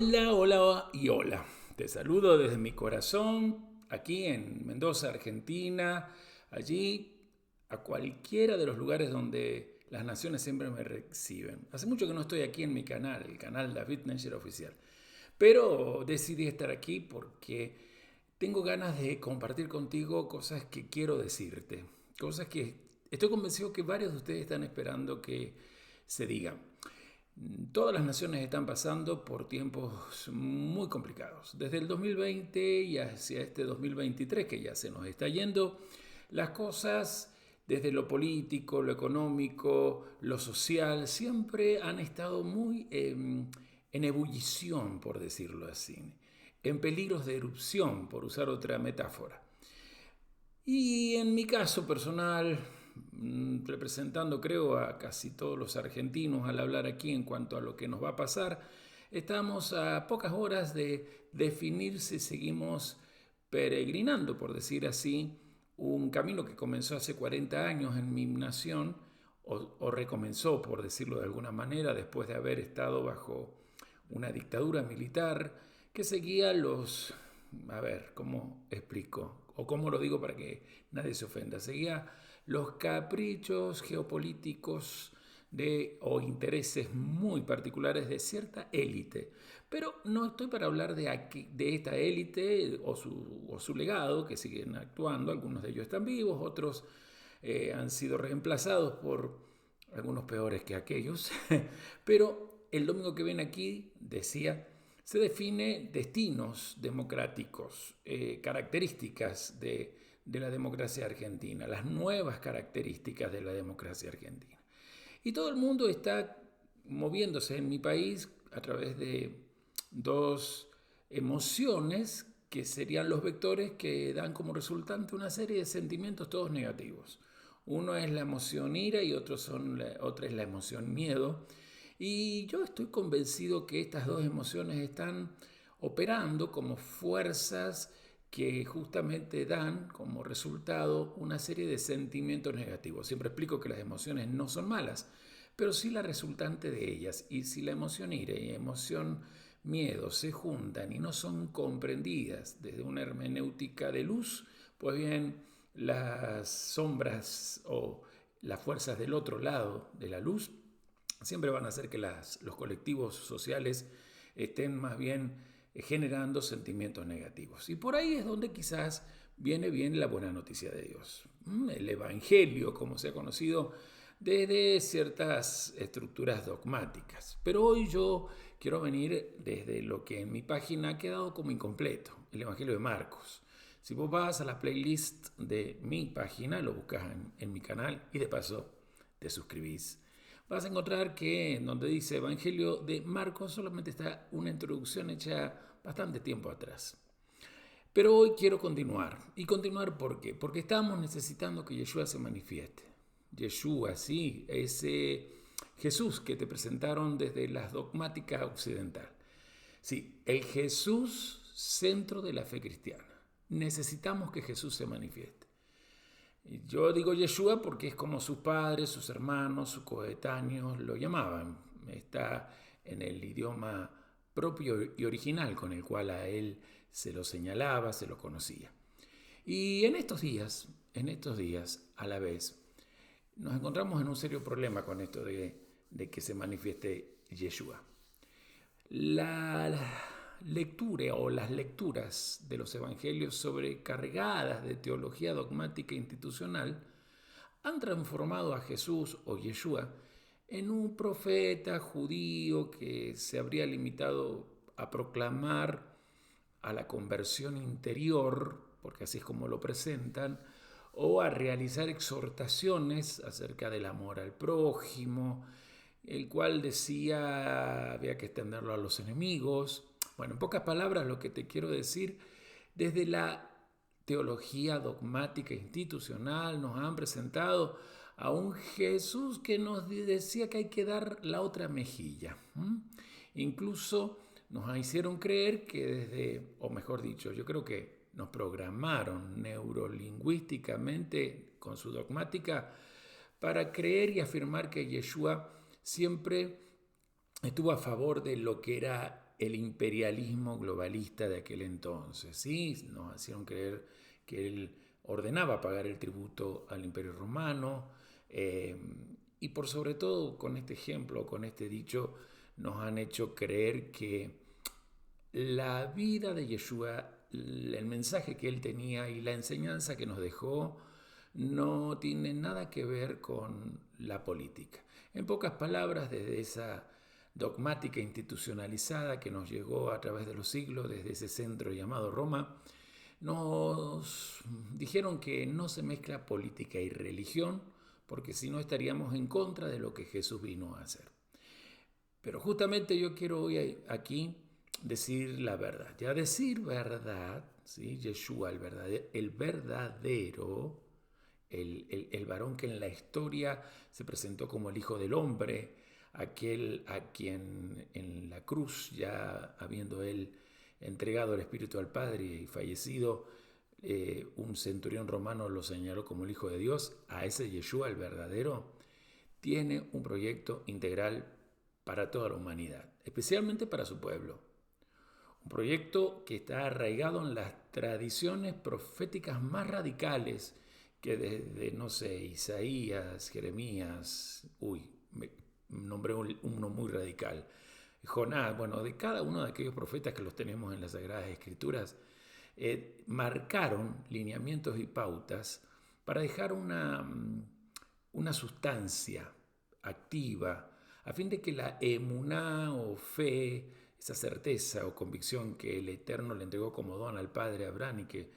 Hola, hola y hola. Te saludo desde mi corazón, aquí en Mendoza, Argentina, allí a cualquiera de los lugares donde las naciones siempre me reciben. Hace mucho que no estoy aquí en mi canal, el canal David Nesher Oficial, pero decidí estar aquí porque tengo ganas de compartir contigo cosas que quiero decirte, cosas que estoy convencido que varios de ustedes están esperando que se digan. Todas las naciones están pasando por tiempos muy complicados. Desde el 2020 y hacia este 2023 que ya se nos está yendo, las cosas desde lo político, lo económico, lo social, siempre han estado muy en ebullición, por decirlo así, en peligros de erupción, por usar otra metáfora. Y en mi caso personal, representando creo a casi todos los argentinos al hablar aquí en cuanto a lo que nos va a pasar, estamos a pocas horas de definir si seguimos peregrinando, por decir así, un camino que comenzó hace 40 años en mi nación, o recomenzó, por decirlo de alguna manera, después de haber estado bajo una dictadura militar que seguía los, a ver, ¿cómo explico? O cómo lo digo para que nadie se ofenda. Seguía los caprichos geopolíticos o intereses muy particulares de cierta élite. Pero no estoy para hablar de esta élite o su legado, que siguen actuando, algunos de ellos están vivos, otros han sido reemplazados por algunos peores que aquellos. Pero el domingo que viene aquí, decía, se define destinos democráticos, características de la democracia argentina, las nuevas características de la democracia argentina. Y todo el mundo está moviéndose en mi país a través de dos emociones que serían los vectores que dan como resultante una serie de sentimientos todos negativos. Uno es la emoción ira y otra es la emoción miedo. Y yo estoy convencido que estas dos emociones están operando como fuerzas que justamente dan como resultado una serie de sentimientos negativos. Siempre explico que las emociones no son malas, pero sí la resultante de ellas. Y si la emoción ira y la emoción miedo se juntan y no son comprendidas desde una hermenéutica de luz, pues bien, las sombras o las fuerzas del otro lado de la luz siempre van a hacer que los colectivos sociales estén más bien generando sentimientos negativos. Y por ahí es donde quizás viene bien la buena noticia de Dios. El Evangelio, como se ha conocido desde ciertas estructuras dogmáticas. Pero hoy yo quiero venir desde lo que en mi página ha quedado como incompleto, el Evangelio de Marcos. Si vos vas a la playlist de mi página, lo buscas en mi canal y de paso te suscribís, vas a encontrar que en donde dice Evangelio de Marcos solamente está una introducción hecha bastante tiempo atrás. Pero hoy quiero continuar. ¿Y continuar por qué? Porque estamos necesitando que Yeshua se manifieste. Yeshua, sí, ese Jesús que te presentaron desde las dogmáticas occidental. Sí, el Jesús centro de la fe cristiana. Necesitamos que Jesús se manifieste. Yo digo Yeshua porque es como sus padres, sus hermanos, sus coetáneos lo llamaban. Está en el idioma propio y original con el cual a él se lo señalaba, se lo conocía. Y en estos días, a la vez, nos encontramos en un serio problema con esto de que se manifieste Yeshua. La lectura o las lecturas de los evangelios sobrecargadas de teología dogmática e institucional han transformado a Jesús o Yeshua en un profeta judío que se habría limitado a proclamar a la conversión interior, porque así es como lo presentan, o a realizar exhortaciones acerca del amor al prójimo, el cual decía había que extenderlo a los enemigos. Bueno, en pocas palabras lo que te quiero decir, desde la teología dogmática institucional nos han presentado a un Jesús que nos decía que hay que dar la otra mejilla. Incluso nos hicieron creer que desde, o mejor dicho, yo creo que nos programaron neurolingüísticamente con su dogmática para creer y afirmar que Yeshua siempre estuvo a favor de lo que era el imperialismo globalista de aquel entonces. ¿Sí? Nos hicieron creer que él ordenaba pagar el tributo al Imperio Romano, y por sobre todo con este ejemplo, con este dicho, nos han hecho creer que la vida de Yeshua, el mensaje que él tenía y la enseñanza que nos dejó no tiene nada que ver con la política. En pocas palabras, desde esa dogmática institucionalizada que nos llegó a través de los siglos, desde ese centro llamado Roma, nos dijeron que no se mezcla política y religión, porque si no estaríamos en contra de lo que Jesús vino a hacer. Pero justamente yo quiero hoy aquí decir la verdad. Ya decir verdad, ¿sí? Yeshua, el verdadero, el varón que en la historia se presentó como el Hijo del Hombre, aquel a quien en la cruz, ya habiendo él entregado el Espíritu al Padre y fallecido, un centurión romano lo señaló como el Hijo de Dios. A ese Yeshua, el verdadero, tiene un proyecto integral para toda la humanidad, especialmente para su pueblo. Un proyecto que está arraigado en las tradiciones proféticas más radicales que desde, no sé, Isaías, Jeremías, me nombré uno muy radical, Jonás, bueno, de cada uno de aquellos profetas que los tenemos en las Sagradas Escrituras, marcaron lineamientos y pautas para dejar una sustancia activa, a fin de que la emuná o fe, esa certeza o convicción que el Eterno le entregó como don al padre Abraham y que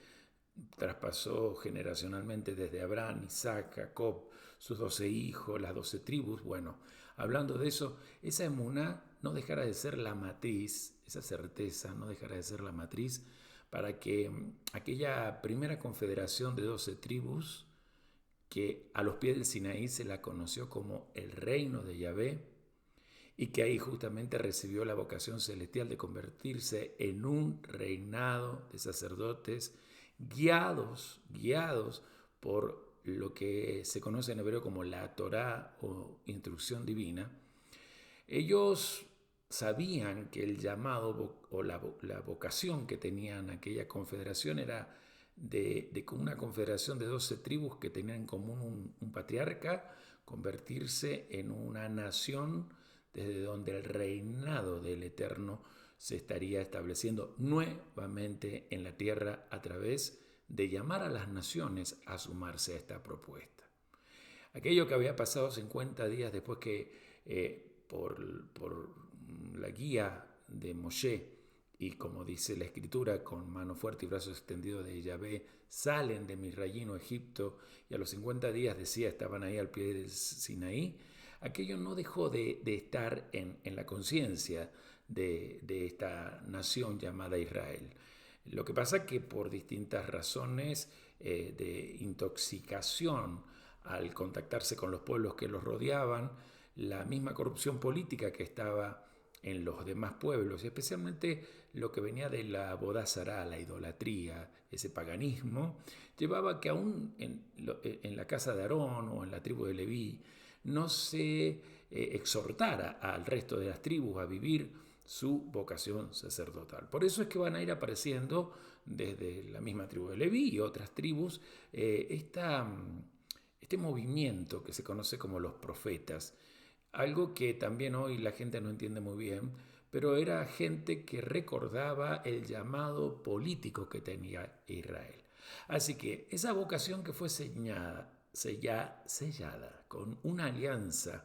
traspasó generacionalmente desde Abraham, Isaac, Jacob, sus 12 hijos, las 12 tribus. Bueno, hablando de eso, esa emuná no dejará de ser la matriz, esa certeza no dejará de ser la matriz para que aquella primera confederación de 12 tribus, que a los pies del Sinaí se la conoció como el reino de Yahvé, y que ahí justamente recibió la vocación celestial de convertirse en un reinado de sacerdotes guiados por lo que se conoce en hebreo como la Torá o instrucción divina. Ellos sabían que el llamado o la vocación que tenían aquella confederación era de una confederación de 12 tribus que tenían en común un patriarca, convertirse en una nación desde donde el reinado del Eterno se estaría estableciendo nuevamente en la tierra a través de llamar a las naciones a sumarse a esta propuesta. Aquello que había pasado 50 días después que por la guía de Moshe y como dice la escritura, con mano fuerte y brazo extendido de Yahvé, salen de Misrayim, Egipto, y a los 50 días, decía, estaban ahí al pie del Sinaí. Aquello no dejó de estar en la conciencia de esta nación llamada Israel. Lo que pasa es que por distintas razones de intoxicación al contactarse con los pueblos que los rodeaban, la misma corrupción política que estaba en los demás pueblos, y especialmente lo que venía de la bodazará, la idolatría, ese paganismo, llevaba que aún en la casa de Aarón o en la tribu de Leví no se exhortara al resto de las tribus a vivir su vocación sacerdotal. Por eso es que van a ir apareciendo desde la misma tribu de Leví y otras tribus este movimiento que se conoce como los profetas, algo que también hoy la gente no entiende muy bien, pero era gente que recordaba el llamado político que tenía Israel. Así que esa vocación que fue sellada con una alianza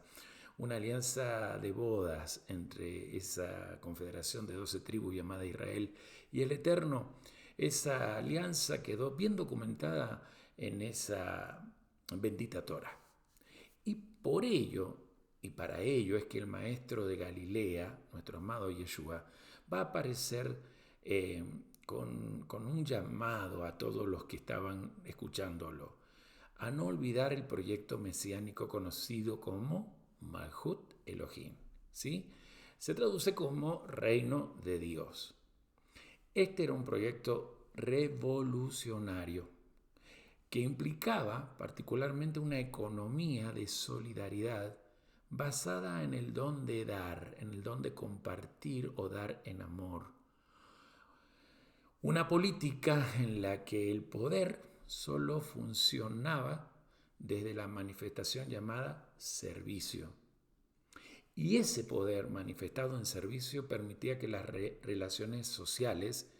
de bodas entre esa confederación de 12 tribus llamada Israel y el Eterno, esa alianza quedó bien documentada en esa bendita Torá. Y por ello, y para ello es que el maestro de Galilea, nuestro amado Yeshua, va a aparecer con un llamado a todos los que estaban escuchándolo, a no olvidar el proyecto mesiánico conocido como Malhut Elohim, ¿sí? Se traduce como reino de Dios. Este era un proyecto revolucionario que implicaba particularmente una economía de solidaridad basada en el don de dar, en el don de compartir o dar en amor. Una política en la que el poder solo funcionaba desde la manifestación llamada servicio. Y ese poder manifestado en servicio permitía que las relaciones sociales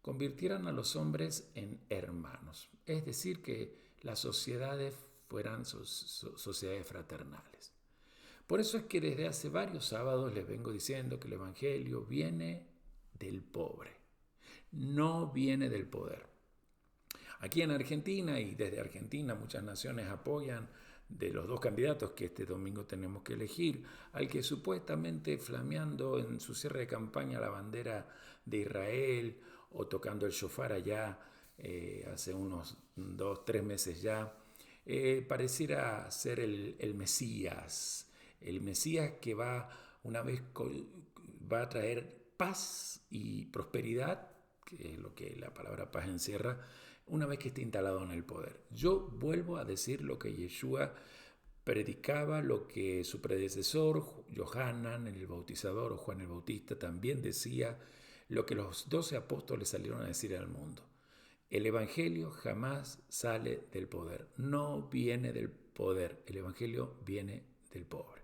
convirtieran a los hombres en hermanos, es decir, que las sociedades fueran sociedades fraternales. Por eso es que desde hace varios sábados les vengo diciendo que el Evangelio viene del pobre, no viene del poder. Aquí en Argentina y desde Argentina muchas naciones apoyan de los dos candidatos que este domingo tenemos que elegir, al que supuestamente flameando en su cierre de campaña la bandera de Israel o tocando el shofar allá hace unos 2-3 meses ya, pareciera ser el Mesías que va a traer paz y prosperidad, que es lo que la palabra paz encierra, una vez que esté instalado en el poder. Yo vuelvo a decir lo que Yeshua predicaba, lo que su predecesor, Yohanan el Bautizador o Juan el Bautista, también decía, lo que los 12 apóstoles salieron a decir al mundo. El Evangelio jamás sale del poder, no viene del poder, el Evangelio viene del pobre.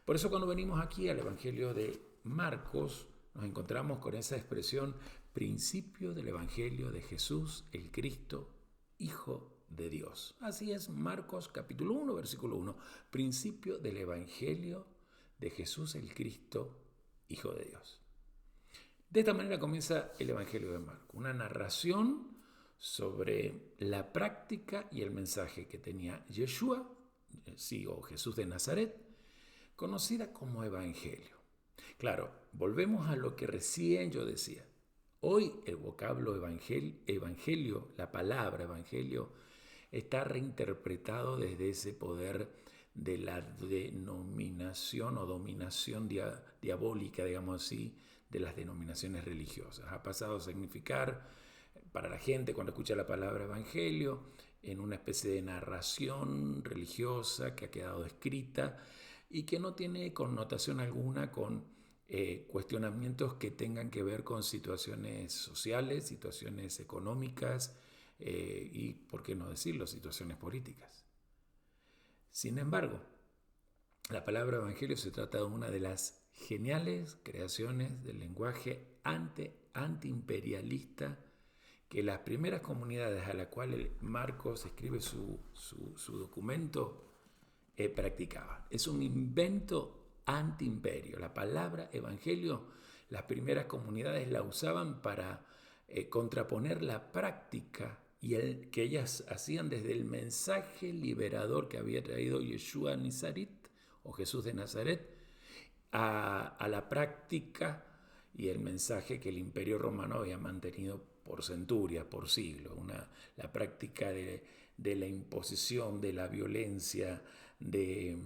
Por eso cuando venimos aquí al Evangelio de Marcos, nos encontramos con esa expresión, principio del Evangelio de Jesús, el Cristo, Hijo de Dios. Así es, Marcos capítulo 1, versículo 1, principio del Evangelio de Jesús, el Cristo, Hijo de Dios. De esta manera comienza el Evangelio de Marcos, una narración sobre la práctica y el mensaje que tenía Yeshua, o Jesús de Nazaret, conocida como Evangelio. Claro, volvemos a lo que recién yo decía. Hoy el vocablo evangelio, la palabra evangelio, está reinterpretado desde ese poder de la denominación o dominación diabólica, digamos así, de las denominaciones religiosas. Ha pasado a significar para la gente cuando escucha la palabra evangelio en una especie de narración religiosa que ha quedado escrita y que no tiene connotación alguna con cuestionamientos que tengan que ver con situaciones sociales, situaciones económicas y, por qué no decirlo, situaciones políticas. Sin embargo, la palabra evangelio se trata de una de las geniales creaciones del lenguaje antiimperialista que las primeras comunidades a las cuales Marcos escribe su documento practicaban. Es un invento antiimperio. La palabra evangelio, las primeras comunidades la usaban para contraponer la práctica que ellas hacían desde el mensaje liberador que había traído Yeshua Nizarit o Jesús de Nazaret a la práctica y el mensaje que el Imperio Romano había mantenido por centurias, por siglos, la práctica de la imposición, de la violencia, de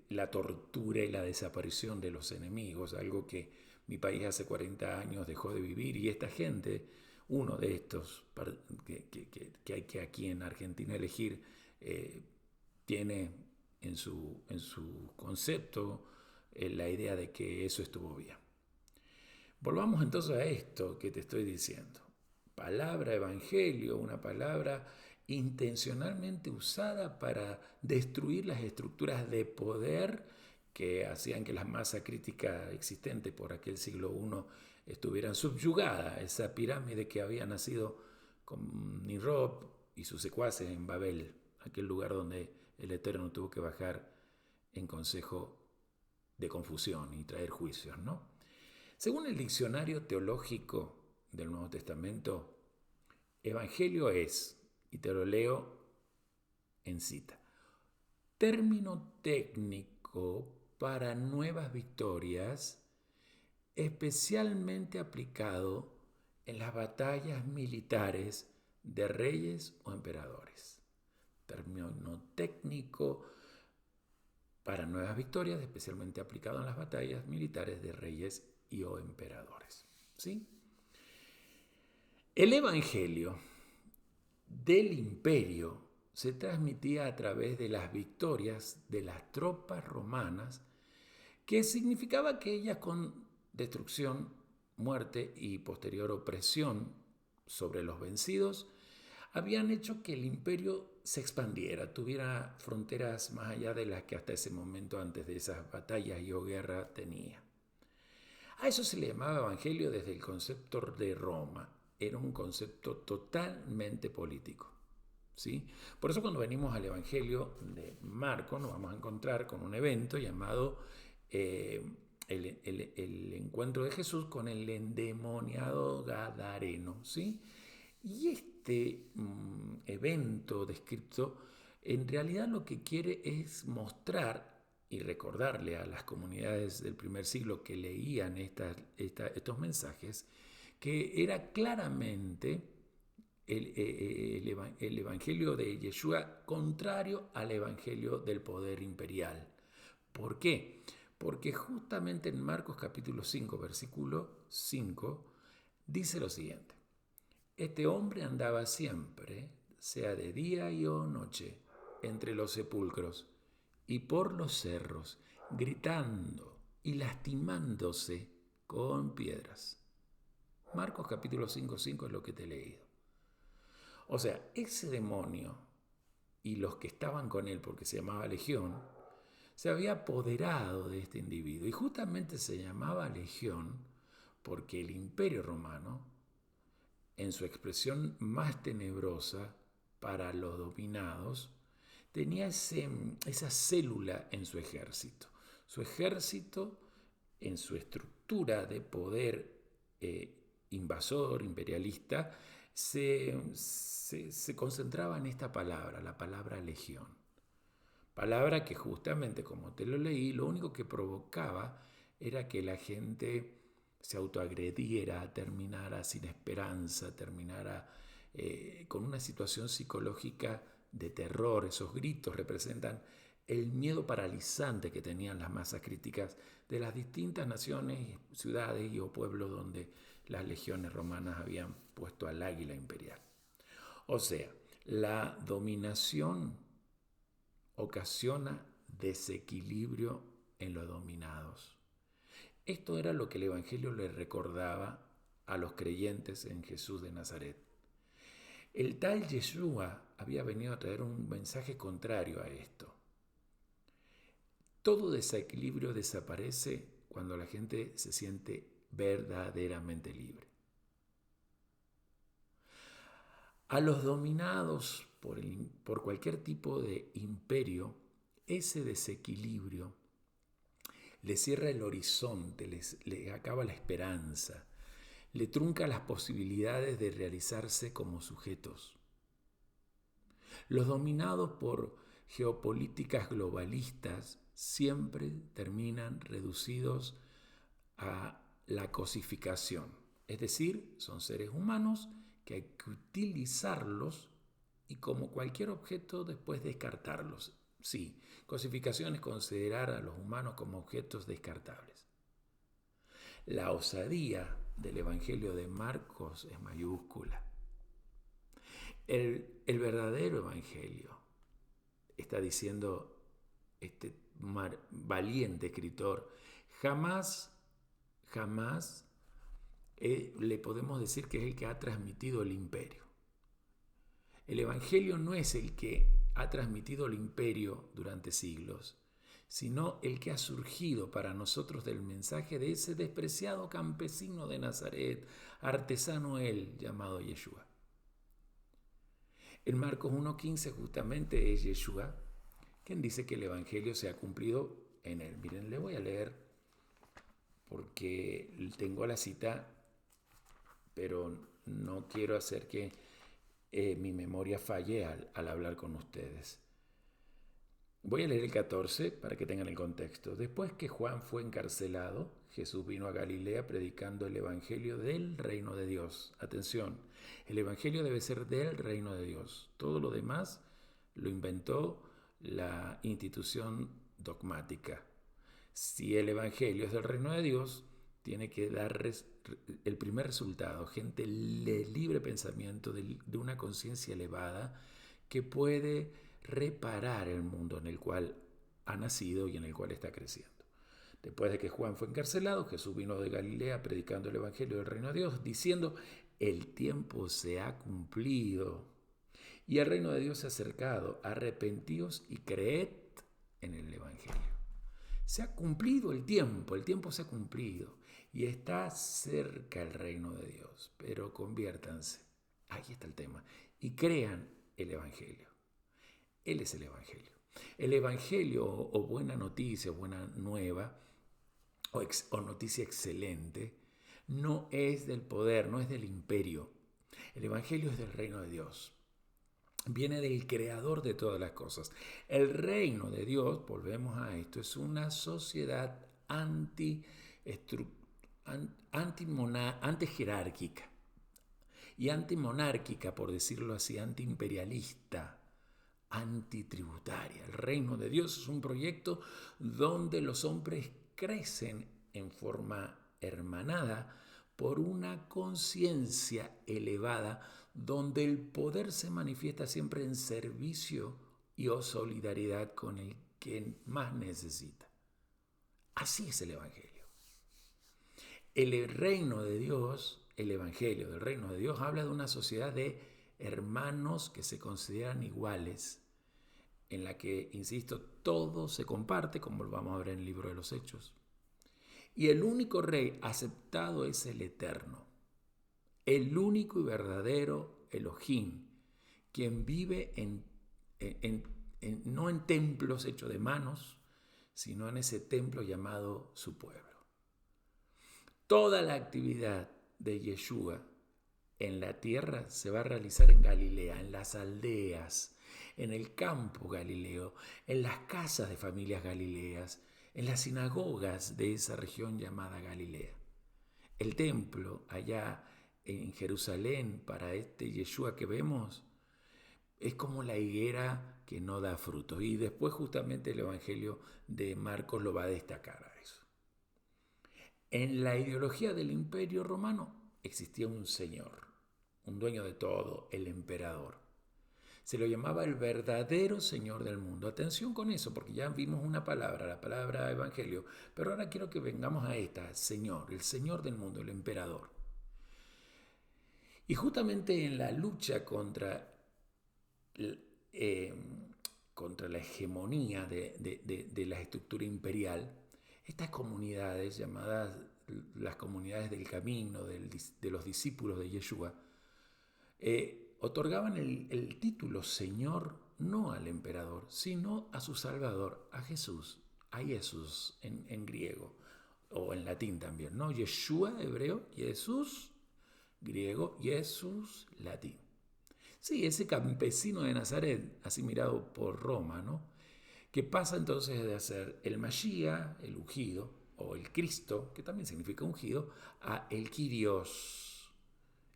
la tortura y la desaparición de los enemigos, algo que mi país hace 40 años dejó de vivir, y esta gente, uno de estos que hay que aquí en Argentina elegir, tiene en su concepto la idea de que eso estuvo bien. Volvamos entonces a esto que te estoy diciendo. Palabra evangelio, una palabra intencionalmente usada para destruir las estructuras de poder que hacían que la masa crítica existente por aquel siglo I estuvieran subyugada a esa pirámide que había nacido con Nimrod y sus secuaces en Babel, aquel lugar donde el Eterno tuvo que bajar en consejo de confusión y traer juicios, ¿no? Según el diccionario teológico del Nuevo Testamento, evangelio es, y te lo leo en cita, término técnico para nuevas victorias, especialmente aplicado en las batallas militares de reyes o emperadores. Término técnico para nuevas victorias, especialmente aplicado en las batallas militares de reyes y o emperadores. ¿Sí? El evangelio del imperio se transmitía a través de las victorias de las tropas romanas, que significaba que ellas, con destrucción, muerte y posterior opresión sobre los vencidos, habían hecho que el imperio se expandiera, tuviera fronteras más allá de las que hasta ese momento, antes de esas batallas y o guerra, tenía. A eso se le llamaba evangelio desde el concepto de Roma. Era un concepto totalmente político, ¿sí? Por eso, cuando venimos al evangelio de Marcos, nos vamos a encontrar con un evento llamado el encuentro de Jesús con el endemoniado gadareno, ¿sí? Y este evento descrito en realidad lo que quiere es mostrar y recordarle a las comunidades del primer siglo que leían estos mensajes que era claramente el evangelio de Yeshua contrario al evangelio del poder imperial. ¿Por qué? Porque justamente en Marcos capítulo 5, versículo 5, dice lo siguiente: este hombre andaba siempre, sea de día y o noche, entre los sepulcros y por los cerros, gritando y lastimándose con piedras. Marcos capítulo 5:5 es lo que te he leído. O sea, ese demonio y los que estaban con él, porque se llamaba Legión, se había apoderado de este individuo. Y justamente se llamaba Legión porque el Imperio Romano, en su expresión más tenebrosa para los dominados, tenía esa célula en su ejército. Su ejército, en su estructura de poder invasor, imperialista, se concentraba en esta palabra, la palabra legión. Palabra que justamente, como te lo leí, lo único que provocaba era que la gente se autoagrediera, terminara sin esperanza, terminara con una situación psicológica de terror. Esos gritos representan el miedo paralizante que tenían las masas críticas de las distintas naciones, ciudades y o pueblos donde las legiones romanas habían puesto al águila imperial. O sea, la dominación ocasiona desequilibrio en los dominados. Esto era lo que el Evangelio le recordaba a los creyentes en Jesús de Nazaret. El tal Yeshua había venido a traer un mensaje contrario a esto. Todo desequilibrio desaparece cuando la gente se siente verdaderamente libre. A los dominados por cualquier tipo de imperio, ese desequilibrio le cierra el horizonte, le acaba la esperanza, le trunca las posibilidades de realizarse como sujetos. Los dominados por geopolíticas globalistas siempre terminan reducidos a la cosificación. Es decir, son seres humanos que hay que utilizarlos y, como cualquier objeto, después descartarlos. Sí, cosificación es considerar a los humanos como objetos descartables. La osadía del Evangelio de Marcos es mayúscula. El verdadero Evangelio, está diciendo este valiente escritor, jamás le podemos decir que es el que ha transmitido el imperio. El Evangelio no es el que ha transmitido el imperio durante siglos, sino el que ha surgido para nosotros del mensaje de ese despreciado campesino de Nazaret, artesano él, llamado Yeshua. En Marcos 1:15 justamente es Yeshua quien dice que el Evangelio se ha cumplido en él. Miren, le voy a leer porque tengo la cita, pero no quiero hacer que mi memoria falle al hablar con ustedes. Voy a leer el 14 para que tengan el contexto. Después que Juan fue encarcelado, Jesús vino a Galilea predicando el Evangelio del reino de Dios. Atención, el Evangelio debe ser del reino de Dios. Todo lo demás lo inventó la institución dogmática. Si el Evangelio es del reino de Dios, tiene que dar el primer resultado, gente de libre pensamiento, de una conciencia elevada, que puede reparar el mundo en el cual ha nacido y en el cual está creciendo. Después de que Juan fue encarcelado, Jesús vino de Galilea predicando el Evangelio del Reino de Dios, diciendo: el tiempo se ha cumplido y el Reino de Dios se ha acercado. Arrepentíos y creed en el Evangelio. Se ha cumplido el tiempo se ha cumplido y está cerca el Reino de Dios. Pero conviértanse, ahí está el tema, y crean el Evangelio. Él es el Evangelio. El Evangelio, o buena noticia, buena nueva, o noticia excelente, no es del poder, no es del imperio. El Evangelio es del reino de Dios. Viene del creador de todas las cosas. El reino de Dios, volvemos a esto, es una sociedad antijerárquica y antimonárquica, por decirlo así, antiimperialista, antitributaria. El reino de Dios es un proyecto donde los hombres crecen en forma hermanada por una conciencia elevada, donde el poder se manifiesta siempre en servicio y o solidaridad con el que más necesita. Así es el Evangelio. El reino de Dios, el Evangelio del reino de Dios, habla de una sociedad de hermanos que se consideran iguales, en la que, insisto, todo se comparte, como lo vamos a ver en el libro de los Hechos. Y el único rey aceptado es el Eterno, el único y verdadero Elohim, quien vive no en templos hechos de manos, sino en ese templo llamado su pueblo. Toda la actividad de Yeshua en la tierra se va a realizar en Galilea, en las aldeas, en el campo galileo, en las casas de familias galileas, en las sinagogas de esa región llamada Galilea. El templo allá en Jerusalén para este Yeshua que vemos es como la higuera que no da fruto. Y después justamente el Evangelio de Marcos lo va a destacar a eso. En la ideología del Imperio Romano existía un señor, un dueño de todo, el emperador. Se lo llamaba el verdadero Señor del mundo. Atención con eso, porque ya vimos una palabra, la palabra evangelio, pero ahora quiero que vengamos a esta, Señor, el Señor del mundo, el emperador. Y justamente en la lucha contra la hegemonía de la estructura imperial, estas comunidades llamadas las comunidades del camino, de los discípulos de Yeshua, otorgaban el título Señor no al emperador, sino a su Salvador, a Jesús en griego, o en latín también, ¿no? Yeshua, hebreo, Jesús, griego, Jesús, latín. Sí, ese campesino de Nazaret, así mirado por Roma, ¿no? Que pasa entonces de ser el Mashiach, el ungido, o el Cristo, que también significa ungido, a el Kyrios,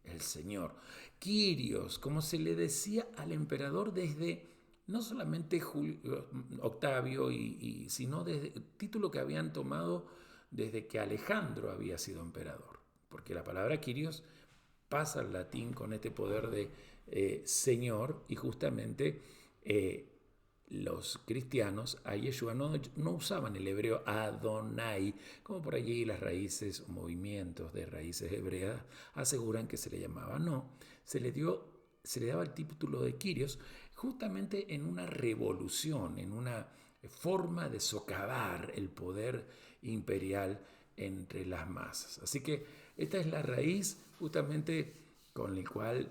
el Señor. Kyrios, como se le decía al emperador desde no solamente Octavio, sino desde el título que habían tomado desde que Alejandro había sido emperador. Porque la palabra Kyrios pasa al latín con este poder de Señor, y justamente los cristianos a Yeshua no usaban el hebreo Adonai, como por allí las raíces o movimientos de raíces hebreas aseguran que se le llamaba. No, se le daba el título de Kyrios justamente en una revolución, en una forma de socavar el poder imperial entre las masas. Así que esta es la raíz justamente con la cual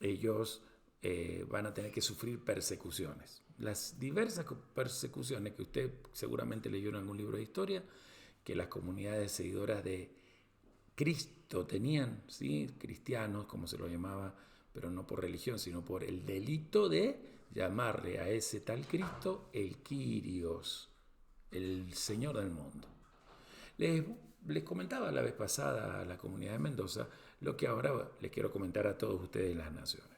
ellos van a tener que sufrir persecuciones. Las diversas persecuciones que usted seguramente leyó en algún libro de historia, que las comunidades seguidoras de Cristo tenían, ¿sí? Cristianos, como se lo llamaba, pero no por religión, sino por el delito de llamarle a ese tal Cristo el Kyrios, el Señor del mundo. Les comentaba la vez pasada a la comunidad de Mendoza lo que ahora les quiero comentar a todos ustedes en las naciones.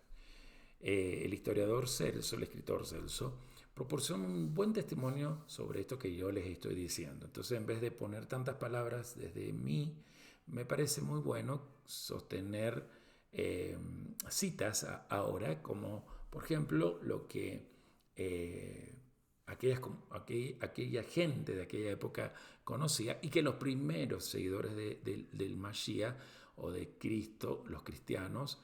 El historiador Celso, el escritor Celso, proporciona un buen testimonio sobre esto que yo les estoy diciendo. Entonces, en vez de poner tantas palabras desde mí, me parece muy bueno sostener citas ahora, como Por ejemplo, lo que aquella gente de aquella época conocía y que los primeros seguidores del Mashiach o de Cristo, los cristianos,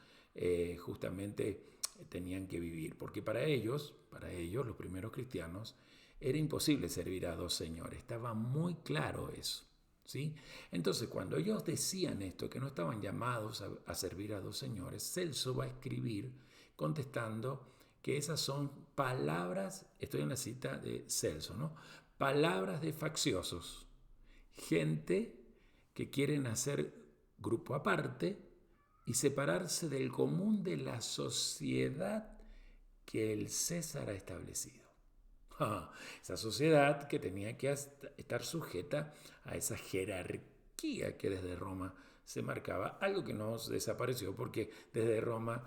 justamente tenían que vivir. Porque para ellos, los primeros cristianos, era imposible servir a dos señores. Estaba muy claro eso. ¿Sí? Entonces, cuando ellos decían esto, que no estaban llamados a servir a dos señores, Celso va a escribir contestando que esas son palabras, estoy en la cita de Celso, ¿no? Palabras de facciosos, gente que quieren hacer grupo aparte y separarse del común de la sociedad que el César ha establecido. Esa sociedad que tenía que estar sujeta a esa jerarquía que desde Roma se marcaba, algo que no desapareció porque desde Roma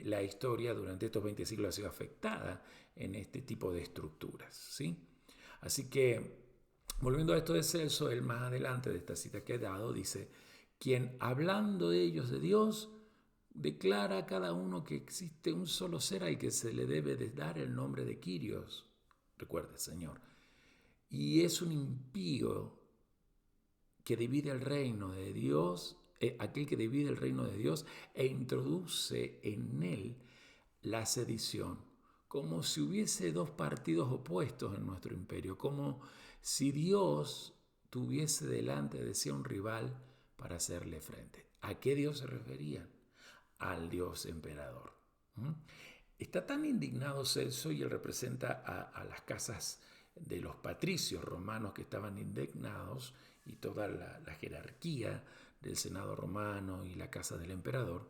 la historia durante estos 20 siglos ha sido afectada en este tipo de estructuras, ¿sí? Así que, volviendo a esto de Celso, él más adelante de esta cita que he dado dice: quien hablando de ellos de Dios, declara a cada uno que existe un solo ser al que se le debe de dar el nombre de Kyrios. Recuerde, Señor. Y es un impío que divide el reino de Dios, aquel que divide el reino de Dios e introduce en él la sedición, como si hubiese dos partidos opuestos en nuestro imperio, como si Dios tuviese delante de sí un rival para hacerle frente. ¿A qué Dios se referían? Al Dios emperador. Está tan indignado Celso y él representa a las casas de los patricios romanos que estaban indignados y toda la jerarquía del Senado romano y la casa del emperador,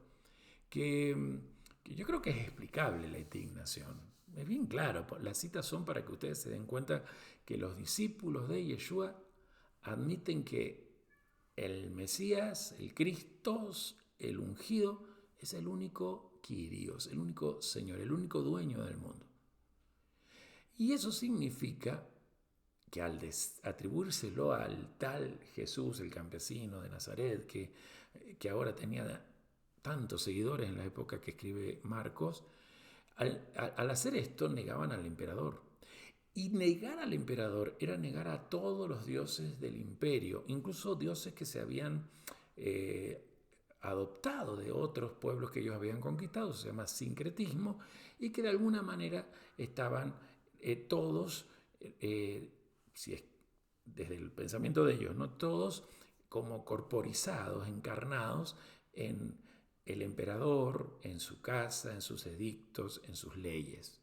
que yo creo que es explicable la indignación. Es bien claro, las citas son para que ustedes se den cuenta que los discípulos de Yeshua admiten que el Mesías, el Cristo, el ungido, es el único Kyrios, el único Señor, el único dueño del mundo. Y eso significa que al atribuírselo al tal Jesús, el campesino de Nazaret, que ahora tenía tantos seguidores en la época que escribe Marcos, al hacer esto negaban al emperador. Y negar al emperador era negar a todos los dioses del imperio, incluso dioses que se habían adoptado de otros pueblos que ellos habían conquistado, se llama sincretismo, y que de alguna manera estaban todos, si es desde el pensamiento de ellos, ¿no? Todos como corporizados, encarnados en el emperador, en su casa, en sus edictos, en sus leyes.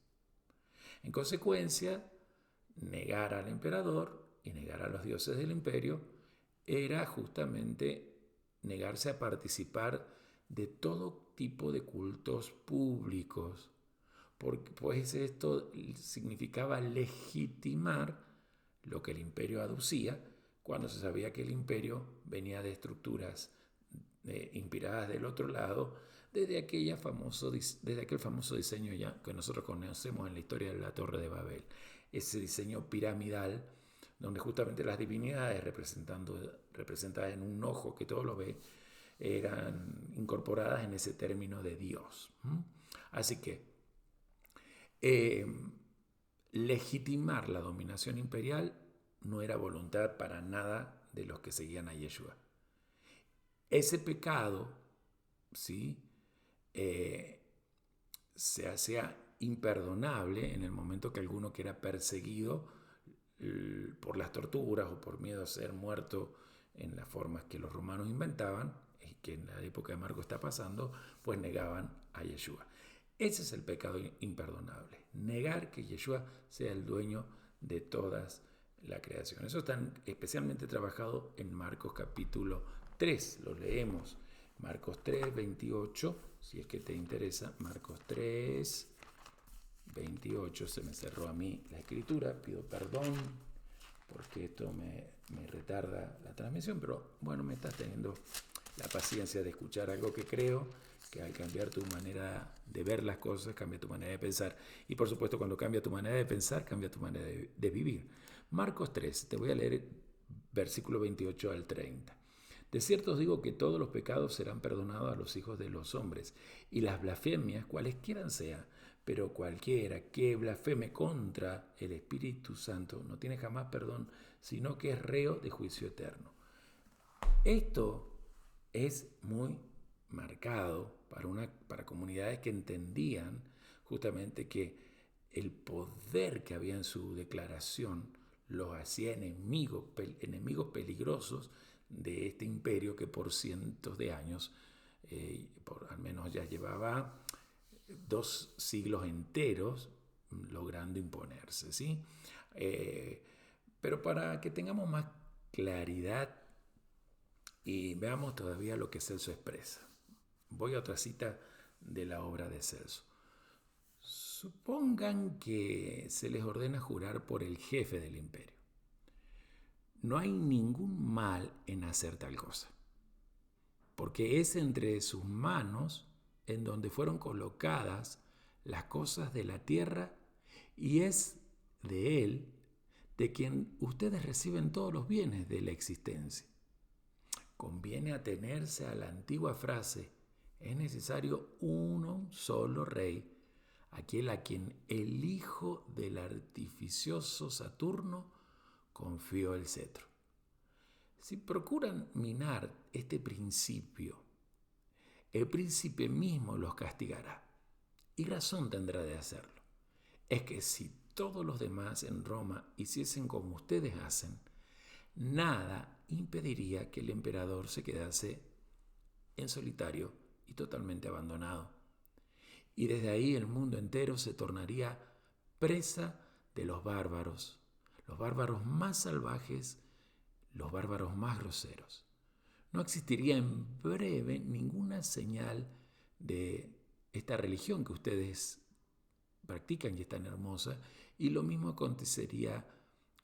En consecuencia, negar al emperador y negar a los dioses del imperio era justamente negarse a participar de todo tipo de cultos públicos, porque pues esto significaba legitimar lo que el imperio aducía cuando se sabía que el imperio venía de estructuras inspiradas del otro lado, desde aquel famoso diseño ya que nosotros conocemos en la historia de la Torre de Babel, ese diseño piramidal donde justamente las divinidades representadas en un ojo que todo lo ve, eran incorporadas en ese término de Dios. Así que legitimar la dominación imperial no era voluntad para nada de los que seguían a Yeshua. Ese pecado, ¿sí? Se hacía imperdonable en el momento que alguno que era perseguido por las torturas o por miedo a ser muerto en las formas que los romanos inventaban, y que en la época de Marcos está pasando, pues negaban a Yeshua. Ese es el pecado imperdonable, negar que Yeshua sea el dueño de todas la creación. Eso está especialmente trabajado en Marcos capítulo 3, lo leemos. Marcos 3, 28, si es que te interesa, Marcos 3, 28, se me cerró a mí la escritura, pido perdón porque esto me retarda la transmisión, pero bueno, me estás teniendo la paciencia de escuchar algo que creo que al cambiar tu manera de ver las cosas, cambia tu manera de pensar. Y por supuesto, cuando cambia tu manera de pensar, cambia tu manera de vivir. Marcos 3, te voy a leer versículo 28 al 30. De cierto os digo que todos los pecados serán perdonados a los hijos de los hombres, y las blasfemias, cualesquiera sean, pero cualquiera que blasfeme contra el Espíritu Santo no tiene jamás perdón, sino que es reo de juicio eterno. Esto es muy marcado para comunidades que entendían justamente que el poder que había en su declaración los hacía enemigos peligrosos de este imperio que por cientos de años, al menos ya llevaba 2 siglos enteros logrando imponerse, ¿sí? Pero para que tengamos más claridad y veamos todavía lo que Celso expresa. Voy a otra cita de la obra de Celso. Supongan que se les ordena jurar por el jefe del imperio. No hay ningún mal en hacer tal cosa, porque es entre sus manos en donde fueron colocadas las cosas de la tierra y es de él de quien ustedes reciben todos los bienes de la existencia. Conviene atenerse a la antigua frase: es necesario uno solo rey, aquel a quien el hijo del artificioso Saturno confió el cetro. Si procuran minar este principio, el príncipe mismo los castigará, y razón tendrá de hacerlo. Es que si todos los demás en Roma hiciesen como ustedes hacen, nada impediría que el emperador se quedase en solitario y totalmente abandonado. Y desde ahí el mundo entero se tornaría presa de los bárbaros más salvajes, los bárbaros más groseros. No existiría en breve ninguna señal de esta religión que ustedes practican y es tan hermosa, y lo mismo acontecería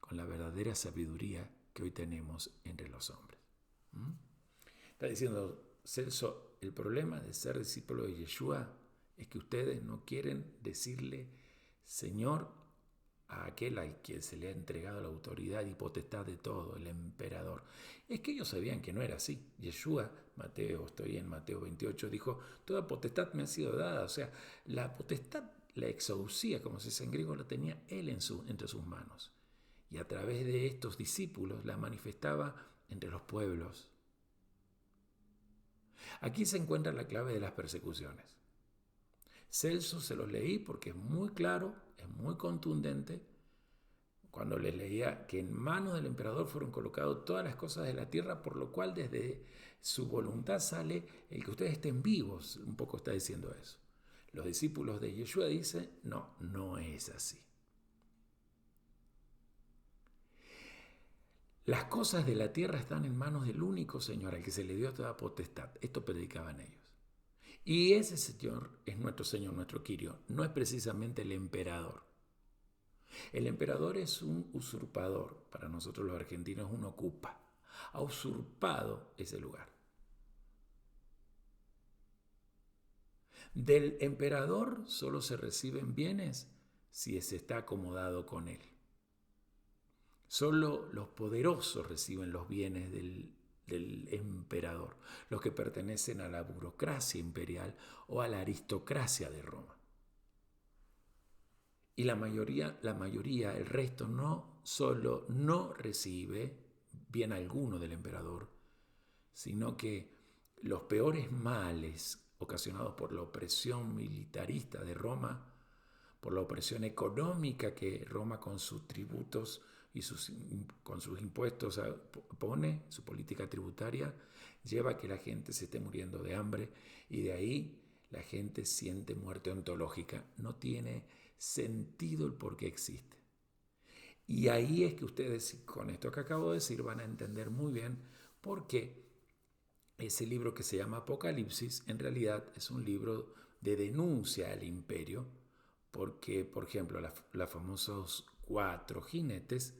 con la verdadera sabiduría que hoy tenemos entre los hombres. Está diciendo Celso, el problema de ser discípulo de Yeshua es que ustedes no quieren decirle Señor a aquel al que se le ha entregado la autoridad y potestad de todo, el emperador. Es que ellos sabían que no era así. Yeshua, estoy en Mateo 28, dijo, toda potestad me ha sido dada. O sea, la potestad, la exousia, como se dice en griego, la tenía él entre sus manos. Y a través de estos discípulos la manifestaba entre los pueblos. Aquí se encuentra la clave de las persecuciones. Celso se los leí porque es muy claro, es muy contundente, cuando les leía que en manos del emperador fueron colocadas todas las cosas de la tierra, por lo cual desde su voluntad sale el que ustedes estén vivos, un poco está diciendo eso. Los discípulos de Yeshua dicen, no es así. Las cosas de la tierra están en manos del único Señor, al que se le dio toda potestad. Esto predicaban ellos. Y ese Señor es nuestro Señor, nuestro Kyrio, no es precisamente el emperador. El emperador es un usurpador, para nosotros los argentinos un ocupa, ha usurpado ese lugar. Del emperador solo se reciben bienes si se está acomodado con él. Solo los poderosos reciben los bienes del emperador, los que pertenecen a la burocracia imperial o a la aristocracia de Roma. Y la mayoría, el resto, no solo no recibe bien alguno del emperador, sino que los peores males ocasionados por la opresión militarista de Roma, por la opresión económica que Roma con sus tributos y con sus impuestos pone, su política tributaria, lleva a que la gente se esté muriendo de hambre, y de ahí la gente siente muerte ontológica. No tiene sentido el por qué existe. Y ahí es que ustedes, con esto que acabo de decir, van a entender muy bien por qué ese libro que se llama Apocalipsis en realidad es un libro de denuncia al imperio, porque, por ejemplo, los famosos 4 jinetes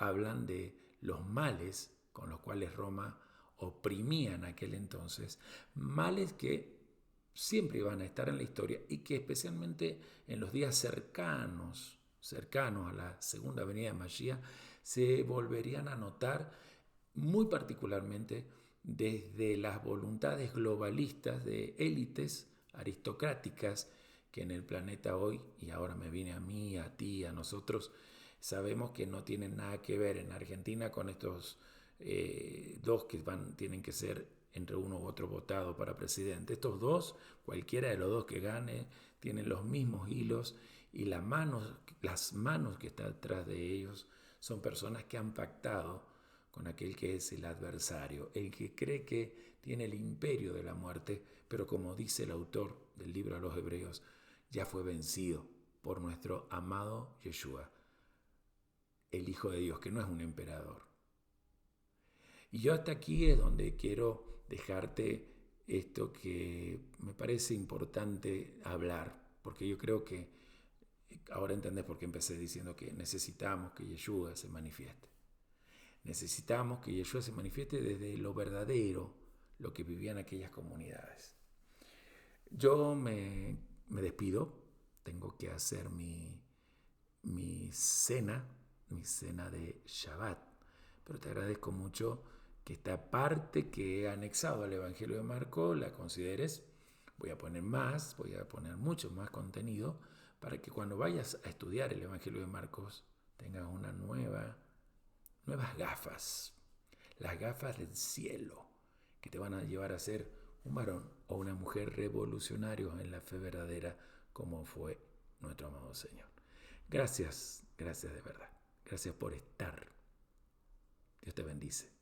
hablan de los males con los cuales Roma oprimía en aquel entonces, males que siempre iban a estar en la historia y que especialmente en los días cercanos a la segunda venida de Mashiach se volverían a notar muy particularmente desde las voluntades globalistas de élites aristocráticas que en el planeta hoy, y ahora me viene a mí, a ti, a nosotros, sabemos que no tienen nada que ver en Argentina con estos dos que tienen que ser entre uno u otro votado para presidente. Estos dos, cualquiera de los dos que gane, tienen los mismos hilos y las manos que están detrás de ellos son personas que han pactado con aquel que es el adversario, el que cree que tiene el imperio de la muerte, pero como dice el autor del libro a los Hebreos, ya fue vencido por nuestro amado Yeshua, el Hijo de Dios, que no es un emperador. Y yo hasta aquí es donde quiero dejarte esto que me parece importante hablar, porque yo creo que ahora entendés por qué empecé diciendo que necesitamos que Yeshua se manifieste. Necesitamos que Yeshua se manifieste desde lo verdadero, lo que vivían aquellas comunidades. Yo me despido, tengo que hacer mi cena de Shabbat, pero te agradezco mucho que esta parte que he anexado al Evangelio de Marcos la consideres. Voy a poner mucho más contenido para que cuando vayas a estudiar el Evangelio de Marcos tengas nuevas gafas, las gafas del cielo, que te van a llevar a ser un varón o una mujer revolucionarios en la fe verdadera, como fue nuestro amado Señor. Gracias de verdad. Gracias por estar. Dios te bendice.